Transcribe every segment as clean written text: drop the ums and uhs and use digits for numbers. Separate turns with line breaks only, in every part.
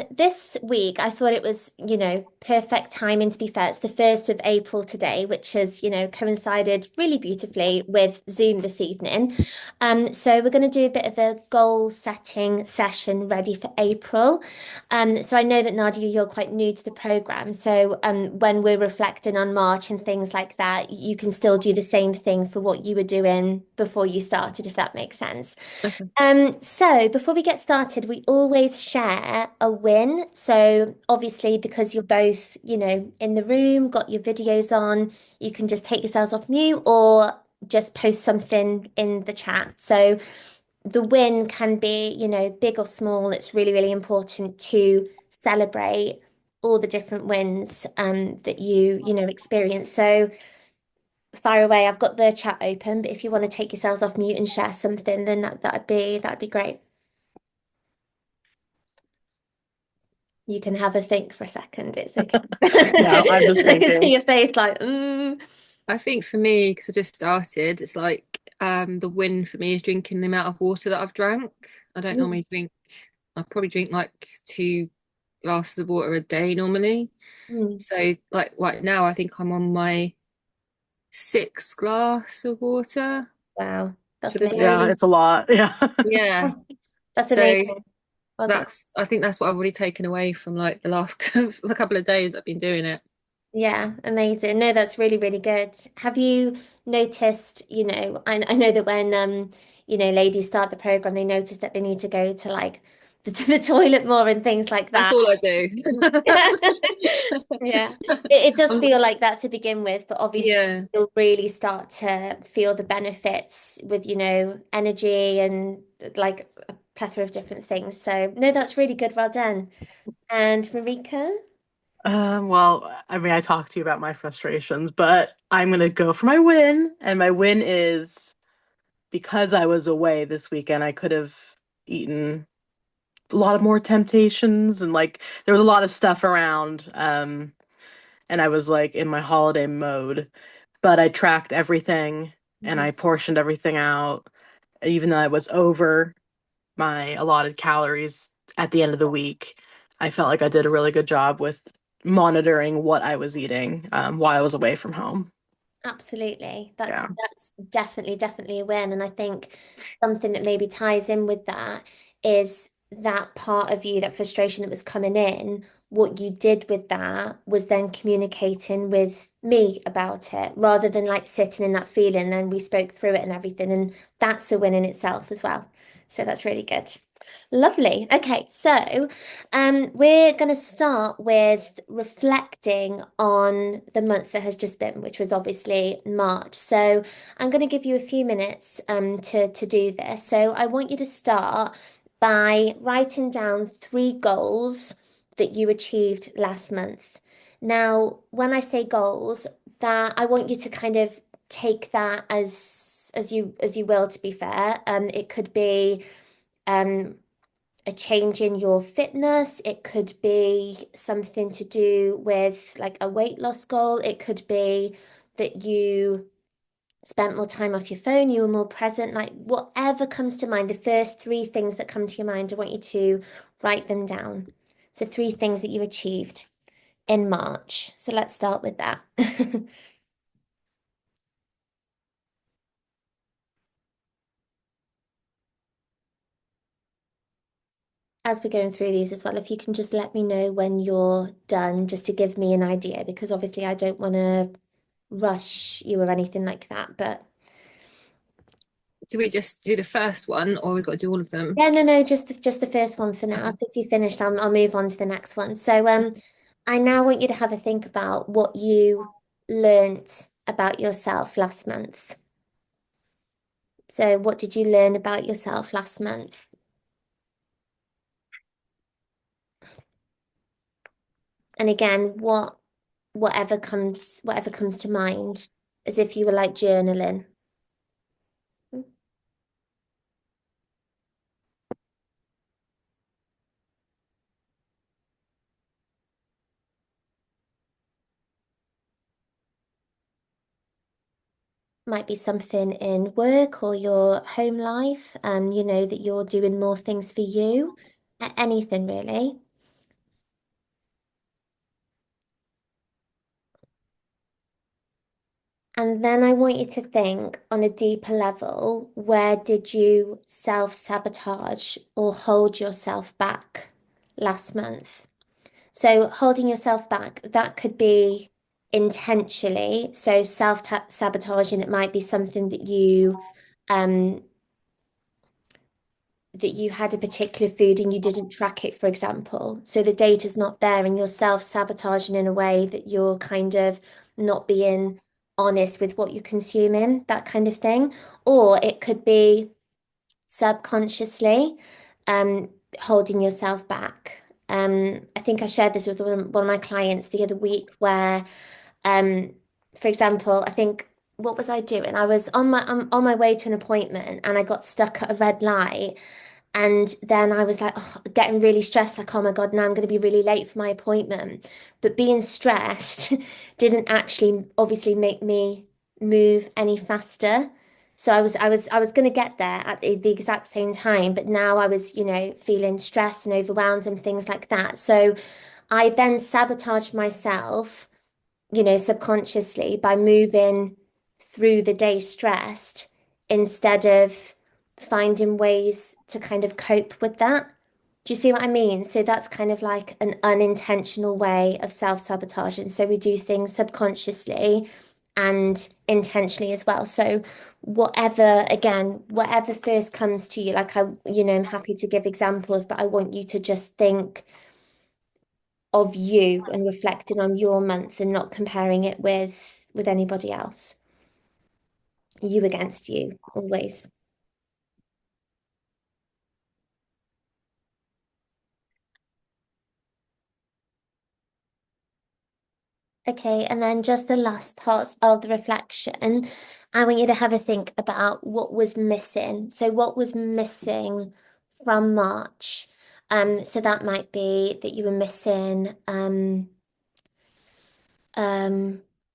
This week, I thought it was, perfect timing to be fair. It's the 1st of April today, which has, coincided really beautifully with Zoom this evening. So we're going to do a bit of a goal setting session ready for April. So I know that Nadia, you're quite new to the program. So when we're reflecting on March and things like that, you can still do the same thing for what you were doing before you started, if that makes sense.
Okay.
So before we get started, we always share a win. So obviously, because you're both, in the room, got your videos on, you can just take yourselves off mute or just post something in the chat. So the win can be, big or small. It's really, really important to celebrate all the different wins that you experience. So fire away. I've got the chat open, but if you want to take yourselves off mute and share something, then that'd be great. You can have a think for a second. It's okay.
Yeah, I'm just
I can see
thinking.
your face like,
I think for me, because I just started, it's like the win for me is drinking the amount of water that I've drank. I don't
mm,
normally drink, I probably drink like 2 glasses of water a day normally.
mm.
So like right now, I think I'm on my sixth glass of water
Wow,
for
that's
the
Yeah,
amazing.
day.
it's a lot. Yeah.
Yeah.
That's
So
amazing. Well done.
I think that's what I've already taken away from like the last the couple of days I've been doing it.
Yeah, amazing. No, that's really, really good. Have you noticed, I know that when ladies start the program, they notice that they need to go to like the toilet more and things like
That's
that.
all I do.
Yeah, it does
Um,
feel like that to begin with, but obviously
yeah.
you'll really start to feel the benefits with, energy and like a plethora of different things. So, no, that's really good. Well done. And Marika?
Well, I mean, I talked to you about my frustrations, but I'm gonna go for my win, and my win is because I was away this weekend, I could have eaten a lot of more temptations, and like there was a lot of stuff around, and I was like in my holiday mode, but I tracked everything and
Mhm.
I portioned everything out, even though I was over my allotted calories at the end of the week. I felt like I did a really good job with monitoring what I was eating while I was away from home.
Absolutely. That's
Yeah.
that's definitely a win. And I think something that maybe ties in with that is that part of you, that frustration that was coming in, what you did with that was then communicating with me about it rather than like sitting in that feeling. Then we spoke through it and everything. And that's a win in itself as well. So that's really good. Lovely. Okay, so we're going to start with reflecting on the month that has just been, which was obviously March. So I'm going to give you a few minutes to do this. So I want you to start by writing down 3 goals that you achieved last month. Now, when I say goals, that I want you to kind of take that as you will, to be fair. It could be um a change in your fitness. It could be something to do with like a weight loss goal. It could be that you spent more time off your phone, you were more present, like whatever comes to mind, the first 3 things that come to your mind, I want you to write them down. So 3 things that you achieved in March. So let's start with that. As we're going through these as well, if you can just let me know when you're done, just to give me an idea, because obviously I don't want to rush you or anything like that. But
Do we just do the first one or we've got to do all of them?
yeah, no, just the first one for now.
Okay.
So if you finished, I'll move on to the next one. So I now want you to have a think about what you learnt about yourself last month. So what did you learn about yourself last month? And again, whatever comes to mind, as if you were like journaling. Might be something in work or your home life, that you're doing more things for you, anything really. And then I want you to think on a deeper level, where did you self-sabotage or hold yourself back last month? So holding yourself back, that could be intentionally. So self-sabotaging, it might be something um that you had a particular food and you didn't track it, for example. So the data's not there and you're self-sabotaging in a way that you're kind of not being honest with what you're consuming, that kind of thing. Or it could be subconsciously um, holding yourself back. I think I shared this with one of my clients the other week where, um, for example, I think what was I doing? I'm on my way to an appointment and I got stuck at a red light and then I was like, oh, getting really stressed, like, oh my God, now I'm going to be really late for my appointment. But being stressed didn't actually obviously make me move any faster. So I was going to get there at the exact same time, but now I was, feeling stressed and overwhelmed and things like that. So I then sabotaged myself, subconsciously by moving through the day stressed instead of finding ways to kind of cope with that. Do you see what I mean? So that's kind of like an unintentional way of self-sabotaging. So we do things subconsciously and intentionally as well. So whatever first comes to you, like I'm happy to give examples, but I want you to just think of you and reflecting on your month and not comparing it with anybody else. You against you, always. Okay, and then just the last part of the reflection, I want you to have a think about what was missing. So what was missing from March? So that might be that you were missing um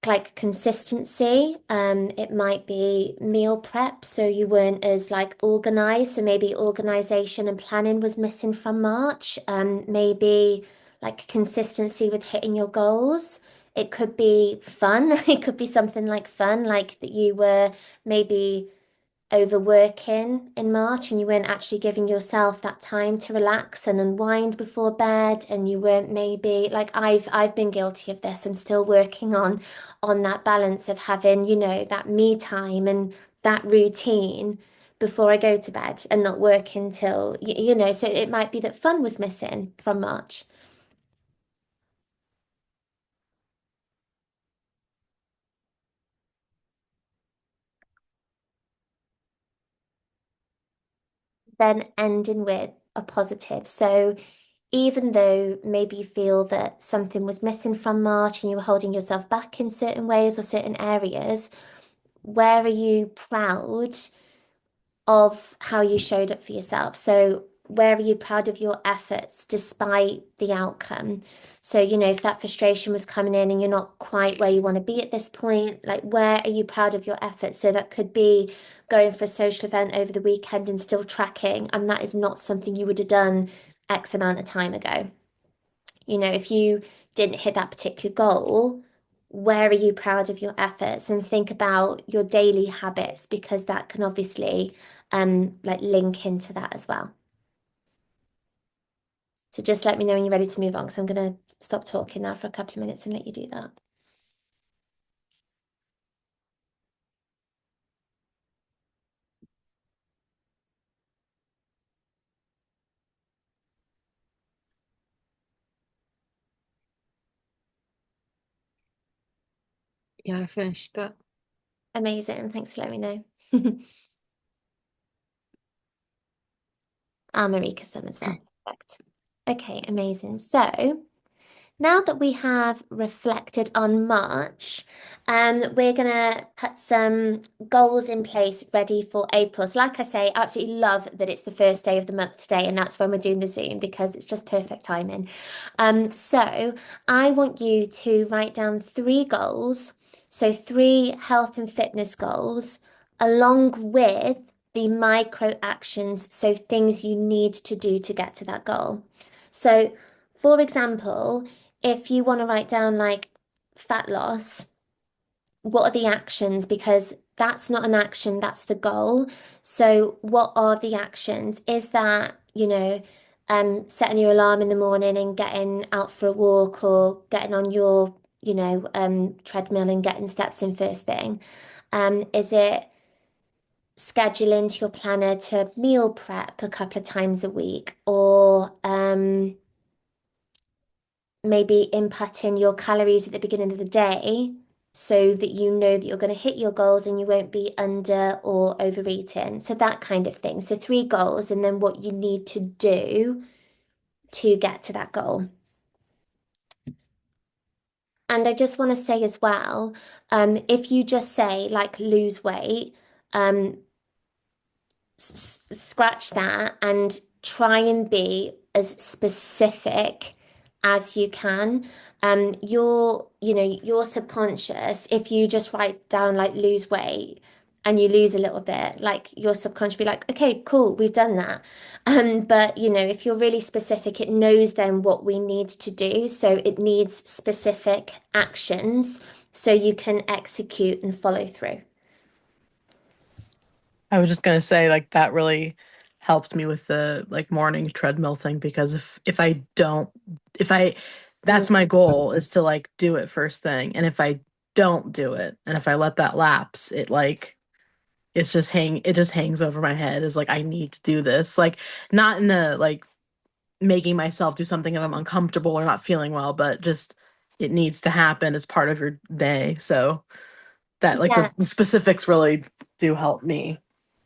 like consistency. It might be meal prep, so you weren't as like organized. So maybe organization and planning was missing from March. Maybe like consistency with hitting your goals. It could be fun. It could be something like fun, like that you were maybe overworking in March and you weren't actually giving yourself that time to relax and unwind before bed and you weren't maybe like I've been guilty of this. I'm still working on that balance of having, that me time and that routine before I go to bed and not working till so it might be that fun was missing from March. Then ending with a positive. So even though maybe you feel that something was missing from March and you were holding yourself back in certain ways or certain areas, where are you proud of how you showed up for yourself? So, where are you proud of your efforts despite the outcome? So, if that frustration was coming in and you're not quite where you want to be at this point, like where are you proud of your efforts? So, that could be going for a social event over the weekend and still tracking, and that is not something you would have done X amount of time ago. If you didn't hit that particular goal, where are you proud of your efforts? And think about your daily habits because that can obviously like link into that as well. So just let me know when you're ready to move on because I'm gonna stop talking now for a couple of minutes and let you do that.
Yeah, I finished that.
Amazing. Thanks for letting me know. Marika's done as well. Perfect. Okay, amazing. So now that we have reflected on March, we're gonna put some goals in place ready for April. So like I say, absolutely love that it's the first day of the month today, and that's when we're doing the Zoom because it's just perfect timing. So I want you to write down three goals, so three health and fitness goals, along with the micro actions, so things you need to do to get to that goal. So, for example, if you want to write down like fat loss, what are the actions? Because that's not an action, that's the goal. So what are the actions? Is that, setting your alarm in the morning and getting out for a walk or getting on your, treadmill and getting steps in first thing? Is it schedule into your planner to meal prep a couple of times a week, or maybe inputting your calories at the beginning of the day so that you know that you're going to hit your goals and you won't be under or overeating. So that kind of thing. So three goals and then what you need to do to get to that goal. And I just want to say as well, if you just say like lose weight, um, scratch that and try and be as specific as you can. Your subconscious, if you just write down like lose weight and you lose a little bit, like your subconscious be like, okay, cool, we've done that. But if you're really specific, it knows then what we need to do. So it needs specific actions so you can execute and follow through.
I was just gonna say like that really helped me with the like morning treadmill thing because if I don't if I
Mhm.
that's my goal is to like do it first thing. And if I don't do it and if I let that lapse, it just hangs over my head as like I need to do this. Like not in a like making myself do something if I'm uncomfortable or not feeling well, but just it needs to happen as part of your day. So that like
Yeah.
the specifics really do help me.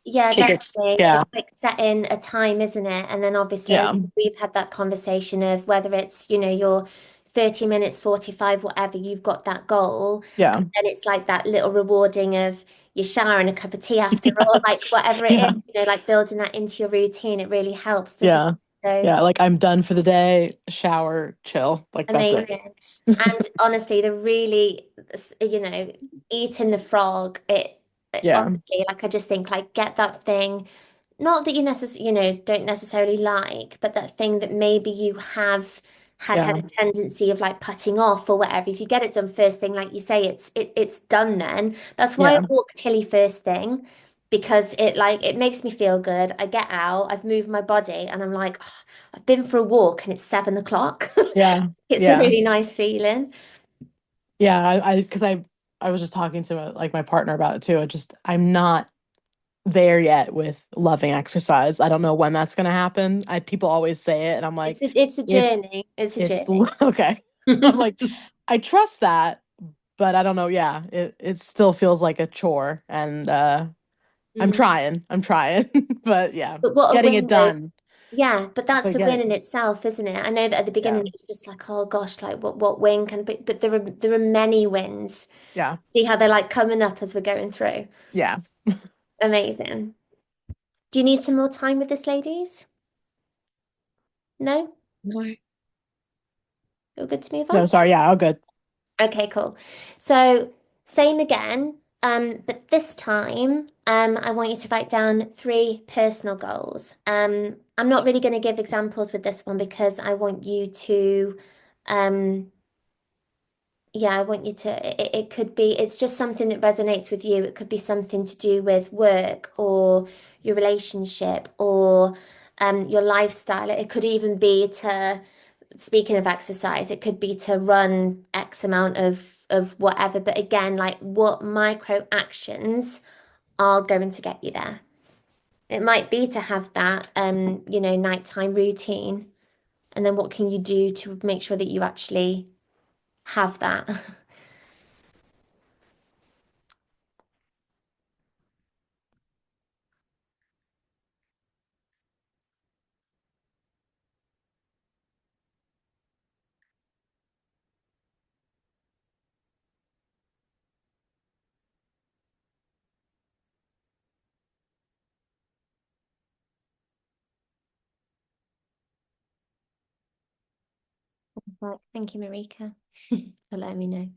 Yeah,
Kick it.
definitely.
Yeah.
It's like setting a time, isn't it? And then obviously, and
Yeah.
we've had that conversation of whether it's, your 30 minutes, 45, whatever, you've got that goal.
Yeah.
And it's like that little rewarding of your shower and a cup of tea after
Yeah.
all, like whatever it
Yeah.
is, like building that into your routine, it really helps, doesn't
Yeah.
it? So
Yeah. Like I'm done for the day, shower, chill. Like that's it.
amazing. And honestly, the really, eating the frog,
Yeah.
honestly, like I just think like get that thing. Not that you don't necessarily like, but that thing that maybe you have had
Yeah.
a tendency of like putting off or whatever. If you get it done first thing, like you say, it's done then. That's why I
Yeah.
walk Tilly first thing, because it makes me feel good. I get out, I've moved my body, and I'm like, "Oh, I've been for a walk and it's 7 o'clock."
Yeah.
It's a
Yeah.
really nice feeling.
Yeah. Because I was just talking to like my partner about it too. I'm not there yet with loving exercise. I don't know when that's gonna happen. People always say it, and I'm like,
It's a
it's
journey. It's a
it's
journey.
okay. I'm like, I trust that, but I don't know. Yeah, it still feels like a chore, and
Mm.
I'm trying, but yeah,
But what a
getting it
win though.
done.
Yeah, but that's
But
a
get
win
it,
in itself, isn't it? I know that at the
yeah,
beginning it's just like, oh gosh, like what win can, but there are many wins.
yeah,
See how they're like coming up as we're going through.
yeah.
Amazing. Do you need some more time with this, ladies? No?
No.
You're good to move
No,
on?
sorry, yeah, all good.
Okay, cool. So same again, but this time, I want you to write down three personal goals. I'm not really going to give examples with this one because I want you to, um, yeah, I want you to, it could be, it's just something that resonates with you. It could be something to do with work or your relationship or your lifestyle. It could even be to, speaking of exercise, it could be to run X amount of whatever. But again, like what micro actions are going to get you there? It might be to have that nighttime routine. And then what can you do to make sure that you actually have that? Right. Thank you, Marika, for letting me know.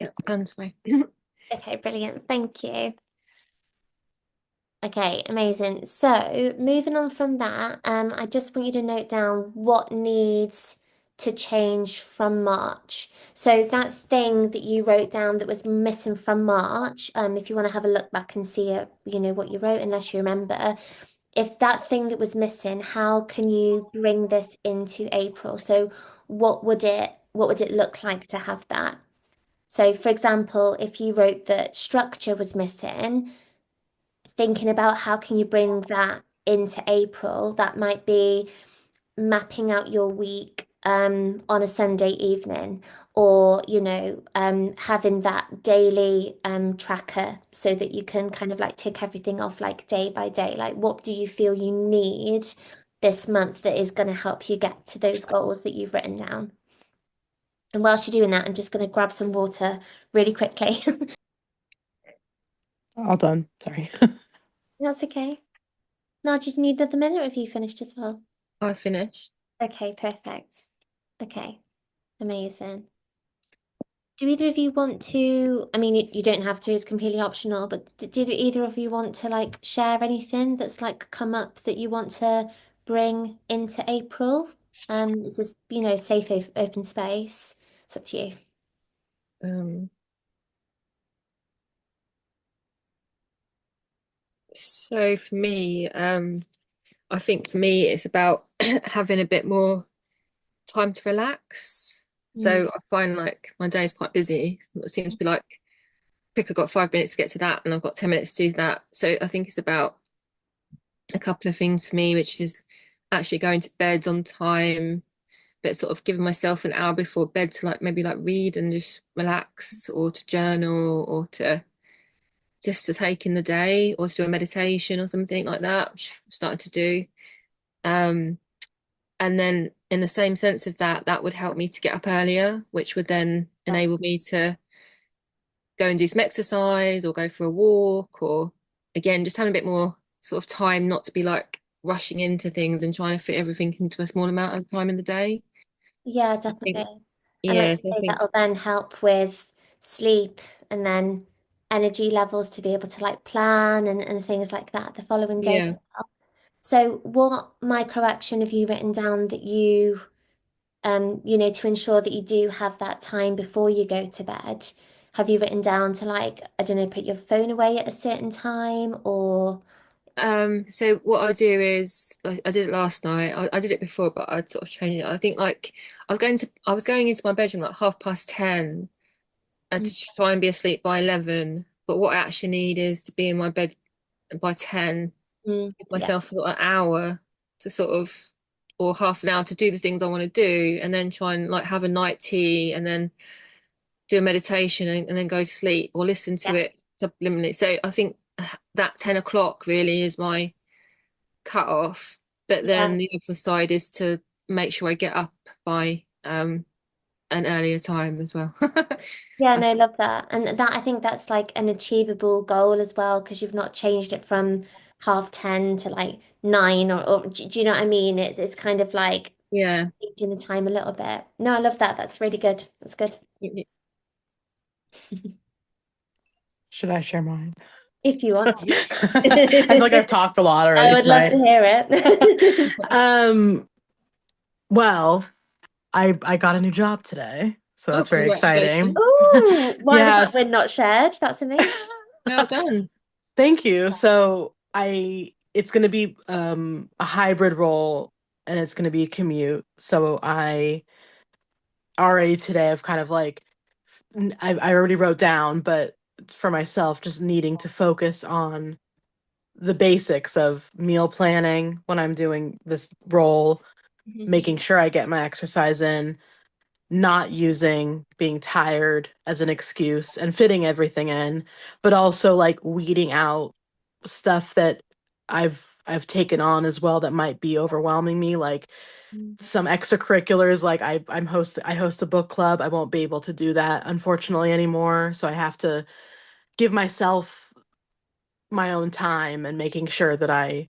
Yeah, depends me.
Okay, brilliant. Thank you. Okay, amazing. So moving on from that, I just want you to note down what needs to change from March. So that thing that you wrote down that was missing from March, if you want to have a look back and see it, what you wrote, unless you remember, if that thing that was missing, how can you bring this into April? So what would it look like to have that? So for example, if you wrote that structure was missing, thinking about how can you bring that into April, that might be mapping out your week on a Sunday evening, or having that daily tracker so that you can kind of like tick everything off like day by day. Like, what do you feel you need this month that is going to help you get to those goals that you've written down? And whilst you're doing that, I'm just going to grab some water really quickly.
All done. Sorry.
That's okay. Now, did you need another minute, or have you finished as well?
I finished.
Okay, perfect. Okay, amazing. Do either of you want to, I mean, you don't have to, it's completely optional, but do either of you want to like share anything that's like come up that you want to bring into April? Is this, safe, open space? It's up to you.
Um, so for me, I think for me it's about having a bit more time to relax.
Mm,
So I find like my day is quite busy. It seems to be like, quick, I've got 5 minutes to get to that, and I've got 10 minutes to do that. So I think it's about a couple of things for me, which is actually going to bed on time, but sort of giving myself an hour before bed to like maybe like read and just relax, or to journal, or to just to take in the day, or to do a meditation or something like that, which I'm starting to do. Um, and then in the same sense of that, that would help me to get up earlier, which would then
yeah.
enable me to go and do some exercise or go for a walk, or again, just having a bit more sort of time not to be like rushing into things and trying to fit everything into a small amount of time in the day.
Yeah,
I think,
definitely. And like
yeah,
you
so I
say,
think,
that'll then help with sleep and then energy levels to be able to like plan and things like that the following day.
yeah.
So what micro action have you written down that to ensure that you do have that time before you go to bed? Have you written down to like, I don't know, put your phone away at a certain time or
So what I do is I did it last night. I did it before, but I'd sort of changed it. I think like I was going into my bedroom like 10:30
Mm,
to try and be asleep by 11. But what I actually need is to be in my bed by 10, give
yeah,
myself an hour to sort of, or half an hour to do the things I want to do, and then try and like have a night tea, and then do a meditation, and then go to sleep or listen to
yeah,
it subliminally. So I think that 10 o'clock really is my cut off. But
yeah.
then the other side is to make sure I get up by an earlier time as well.
Yeah,
I
no, I
think,
love that. And that I think that's like an achievable goal as well, because you've not changed it from 10:30 to like 9 or do you know what I mean? It's kind of like
yeah.
changing the time a little bit. No, I love that. That's really good. That's good.
Should I share mine?
If you want to.
I feel like I've talked a lot
I
already
would love to
tonight.
hear it.
Um, well, I got a new job today, so
Oh,
that's very exciting.
congratulations.
Oh, why was that
Yes,
win not shared? That's amazing.
Well done.
thank you. So it's gonna be a hybrid role, and it's gonna be a commute. So I already today I've kind of like I already wrote down, but for myself, just needing to focus on the basics of meal planning when I'm doing this role,
Mhm.
making sure I get my exercise in, not using being tired as an excuse and fitting everything in, but also like weeding out stuff that I've taken on as well that might be overwhelming me, like some extracurriculars. Like I host a book club. I won't be able to do that unfortunately anymore, so I have to give myself my own time and making sure that I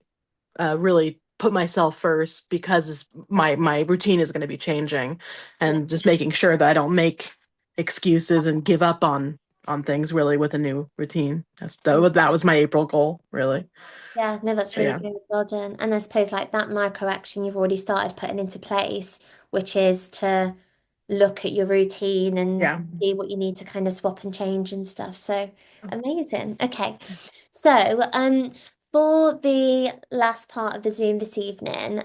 really put myself first, because my routine is going to be changing,
Yeah.
and just making sure that I don't make excuses and give up on on things really with a new routine. That was my April goal, really.
Yeah, no, that's
But
really,
yeah.
really well done. And I suppose like that micro action you've already started putting into place, which is to look at your routine and
Yeah.
see what you need to kind of swap and change and stuff. So amazing. Okay. So for the last part of the Zoom this evening,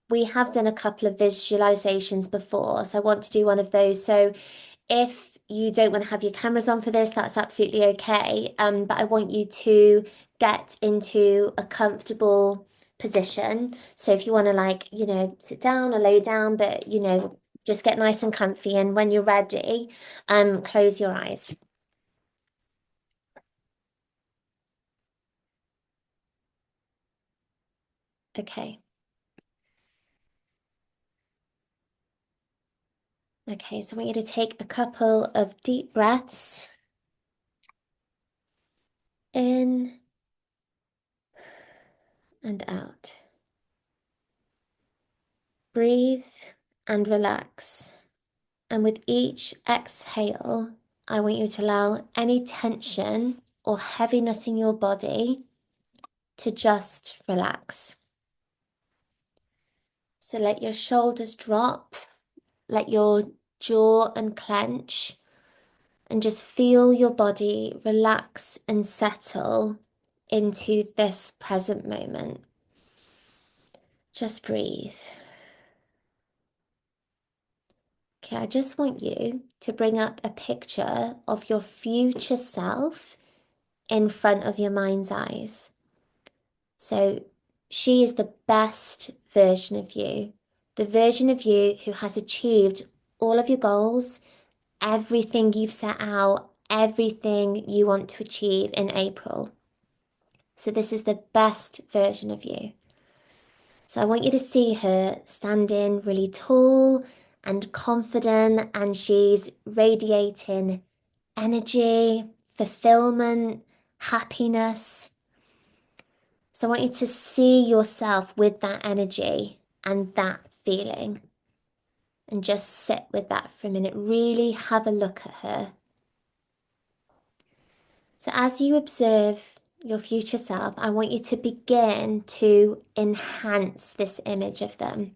we have done a couple of visualizations before. So I want to do one of those. So if you don't want to have your cameras on for this, that's absolutely okay. But I want you to get into a comfortable position. So if you want to like, sit down or lay down, but just get nice and comfy. And when you're ready, close your eyes. Okay. Okay, so I want you to take a couple of deep breaths in and out. Breathe and relax. And with each exhale, I want you to allow any tension or heaviness in your body to just relax. So let your shoulders drop, let your jaw unclench, and just feel your body relax and settle into this present moment. Just breathe. Okay, I just want you to bring up a picture of your future self in front of your mind's eyes. So she is the best version of you, the version of you who has achieved all of your goals, everything you've set out, everything you want to achieve in April. So this is the best version of you. So I want you to see her standing really tall and confident, and she's radiating energy, fulfillment, happiness. So I want you to see yourself with that energy and that feeling and just sit with that for a minute. Really have a look at her. So as you observe your future self, I want you to begin to enhance this image of them,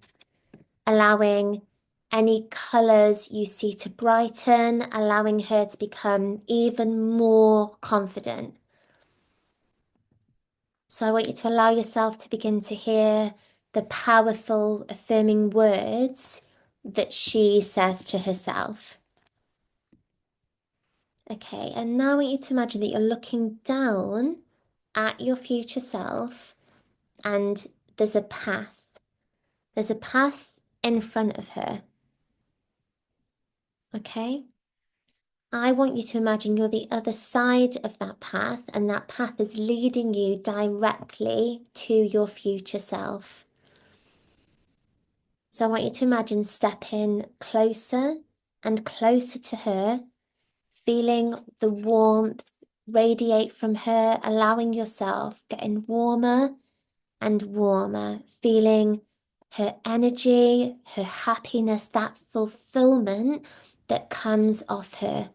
allowing any colors you see to brighten, allowing her to become even more confident. So I want you to allow yourself to begin to hear the powerful, affirming words that she says to herself. Okay, and now I want you to imagine that you're looking down at your future self and there's a path. There's a path in front of her. Okay? I want you to imagine you're the other side of that path, and that path is leading you directly to your future self. So I want you to imagine stepping closer and closer to her, feeling the warmth radiate from her, allowing yourself getting warmer and warmer, feeling her energy, her happiness, that fulfillment that comes off her.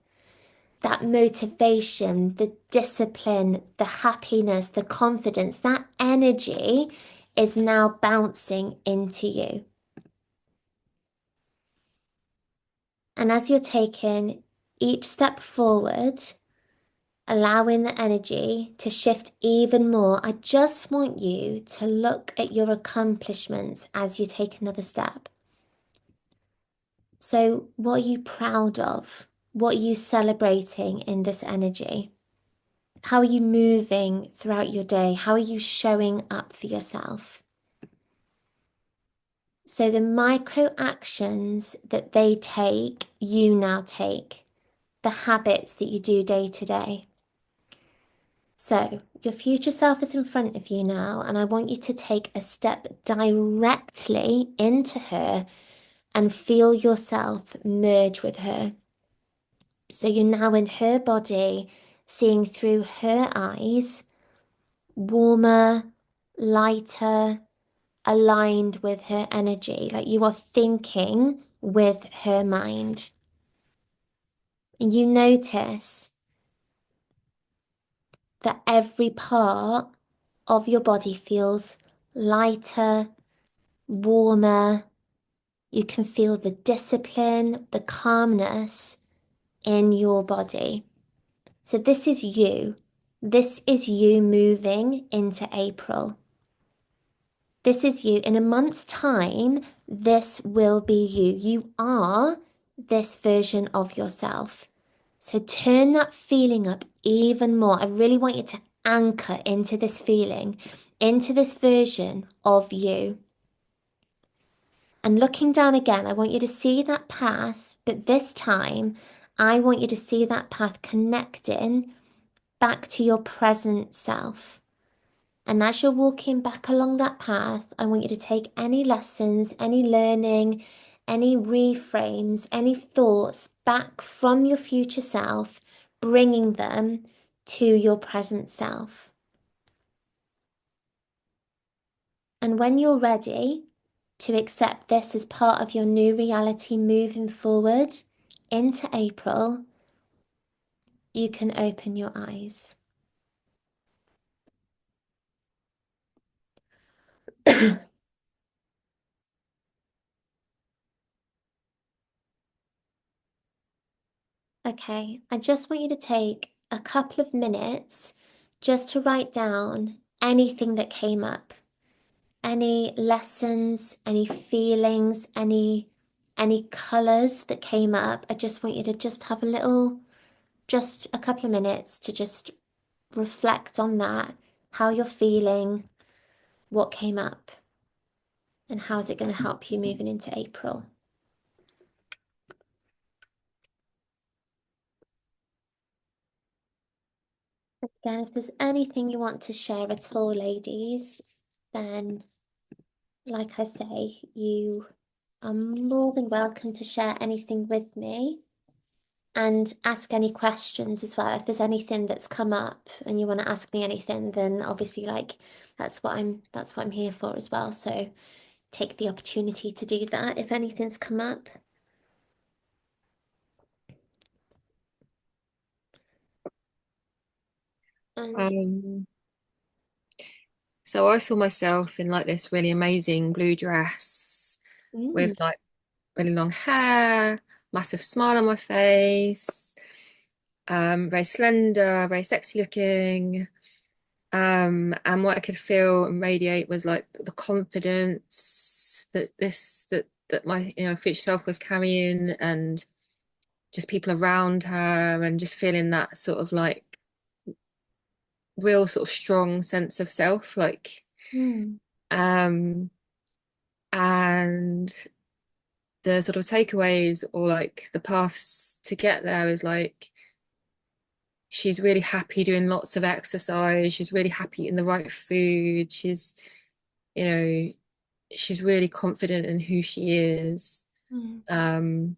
That motivation, the discipline, the happiness, the confidence, that energy is now bouncing into you. And as you're taking each step forward, allowing the energy to shift even more, I just want you to look at your accomplishments as you take another step. So, what are you proud of? What are you celebrating in this energy? How are you moving throughout your day? How are you showing up for yourself? So, the micro actions that they take, you now take. The habits that you do day to day. So, your future self is in front of you now, and I want you to take a step directly into her and feel yourself merge with her. So, you're now in her body, seeing through her eyes, warmer, lighter, aligned with her energy, like you are thinking with her mind. And you notice that every part of your body feels lighter, warmer. You can feel the discipline, the calmness in your body. So this is you. This is you moving into April. This is you. In a month's time, this will be you. You are this version of yourself. So turn that feeling up even more. I really want you to anchor into this feeling, into this version of you. And looking down again, I want you to see that path, but this time, I want you to see that path connecting back to your present self. And as you're walking back along that path, I want you to take any lessons, any learning, any reframes, any thoughts back from your future self, bringing them to your present self. And when you're ready to accept this as part of your new reality moving forward into April, you can open your eyes. Okay, I just want you to take a couple of minutes just to write down anything that came up, any lessons, any feelings, any colors that came up. I just want you to just have a little, just a couple of minutes to just reflect on that, how you're feeling, what came up, and how is it going to help you moving into April. Again, if there's anything you want to share at all, ladies, then like I say, you are more than welcome to share anything with me and ask any questions as well. If there's anything that's come up and you want to ask me anything, then obviously like that's what I'm here for as well. So take the opportunity to do that if anything's come up. And
So I saw myself in like this really amazing blue dress
mm,
with like really long hair, massive smile on my face, very slender, very sexy looking. And what I could feel and radiate was like the confidence that my future self was carrying, and just people around her, and just feeling that sort of like real sort of strong sense of self, like
mm,
um and the sort of takeaways or like the paths to get there is like she's really happy doing lots of exercise, she's really happy eating the right food, you know she's really confident in who she is.
mm,
um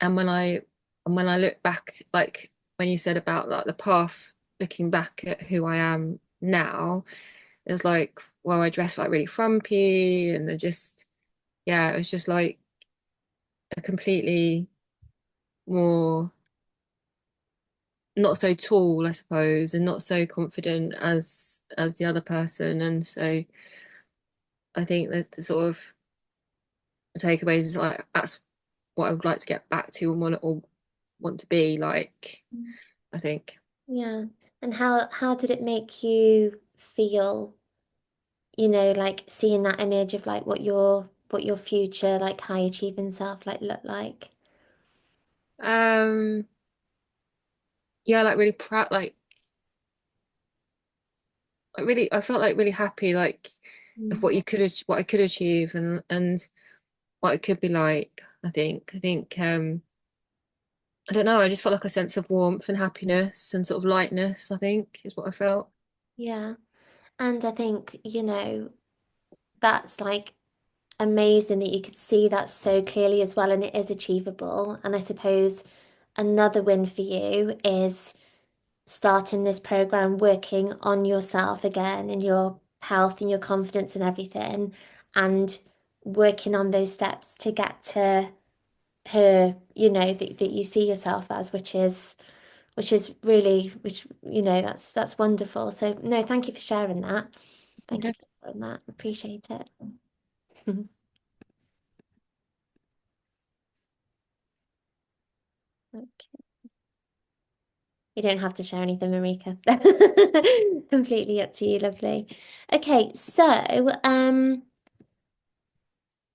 and when I look back, like when you said about like the path, looking back at who I am now, it's like, well, I dress like really frumpy, and I just, yeah, it was just like a completely more not so tall, I suppose, and not so confident as the other person. And so I think that the sort of the takeaways is like that's what I would like to get back to and want to be like,
mm.
I think.
Yeah. And how did it make you feel, like seeing that image of like what your future like high achieving self like look like?
Um, yeah, like really proud, like really, I felt like really happy, like of
Mm.
what I could achieve, and what it could be like. I don't know, I just felt like a sense of warmth and happiness and sort of lightness, I think, is what I felt.
Yeah. And I think, that's like amazing that you could see that so clearly as well, and it is achievable. And I suppose another win for you is starting this program, working on yourself again and your health and your confidence and everything, and working on those steps to get to her, that you see yourself as, which is really, which, you know, that's wonderful. So no, thank you for sharing that. Thank you
Okay.
for sharing that. Appreciate it. Okay. You don't have to share anything, Marika. Completely up to you, lovely. Okay, so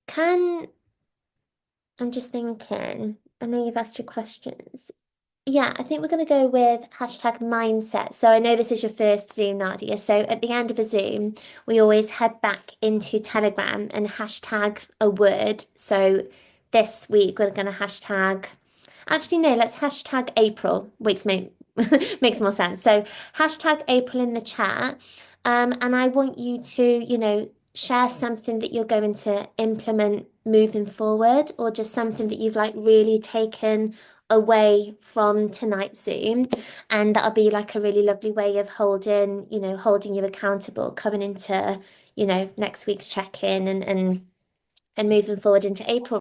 can I'm just thinking, I know you've asked your questions. Yeah, I think we're going to go with hashtag mindset. So I know this is your first Zoom, Nadia. So at the end of a Zoom, we always head back into Telegram and hashtag a word. So this week we're going to hashtag, actually, no, let's hashtag April. Makes more sense. So hashtag April in the chat. And I want you to, you know, share something that you're going to implement moving forward, or just something that you've like really taken away from tonight's Zoom. And that'll be like a really lovely way of holding, you know, holding you accountable coming into, you know, next week's check-in and moving forward into April.